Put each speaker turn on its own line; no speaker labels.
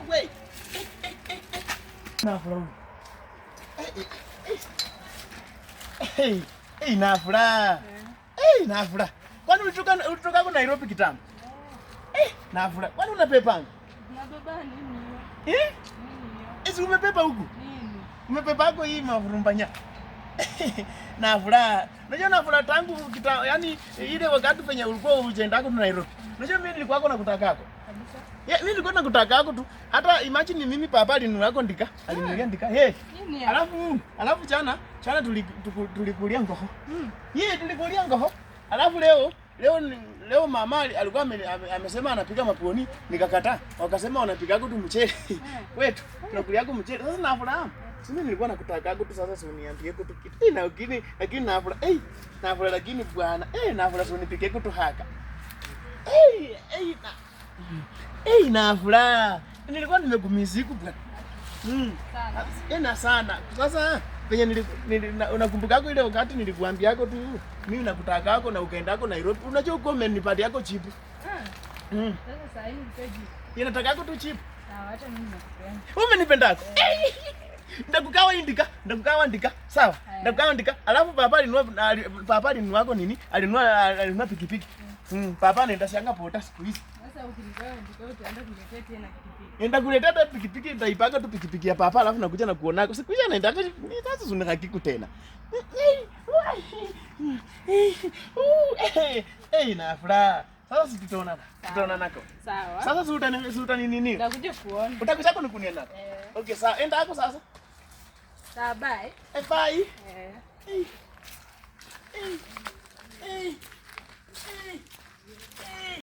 Wait. Nafura. Nafura. Nafura. Kwani ulitoka huko Nairobi kitambo? Nafura. Kwani unapepanga?
Nabeba nini?
Esi umepepa huku?
Nini?
Umepepa huko hii mafurumbanya. Nafura. Unajua Nafura tangu yani ile wakati penye ulikuwa unaenda huko Nairobi. Unajua mimi nilikuwa huko nakutaka huko.
Kabisa.
Mimi nilikuwa nakutaka huko tu. Hata imagine mimi papa alinunua yako ndika. Alininulia ndika.
Nini?
Alafu jana tulikulia ngoho. Tulikulia ngoho. Alafu leo mama alikuwa amesema anapiga mapuoni, nikakataa. Wakasema wanapiga tu mchele. Wetu tunakulia yako mchele. Sasa Nafura. Sisi nilikuwa nakutaka yako tu, sasa uniambie kitu kitu. Lakini Nafura, Nafura lakini bwana, Nafura unipike kitu haka. Nafura. Nilikuwa nimekumiziku bwana. Sana. Sasa penye unakumbuka yako ile wakati nilikuambia yako tu mimi nakutaka yako na ukaenda yako Nairobi. Unajua uko umenipatia yako chip.
Sasa sasa hivi mpeji.
Inataka yako tu chip.
Sawa, hata mimi nakupenda.
Umenipenda yako. Ndakukawa ndika. Sawa. Ndakukawa ndika. Alafu papa alinunua yako nini? Alinunua pikipiki. Papa anaenda shanga pota siku hizi.
Sasa ukinigawa ndika utaenda kuniletea tena pikipiki.
Nenda kuletea pikipiki, nitaipaka tu pikipiki ya papa alafu nakuja na kuonako. Siku hizi anaenda sasa zunaka kiku tena. Nafura. Sasa tutaona nako.
Sawa.
Sasa sultani nini?
Nitakuja kuona.
Utakuja hapo nikunia nako. Okay, sawa. Enda hapo sasa.
Sawa, bye.
Bye.
Eh.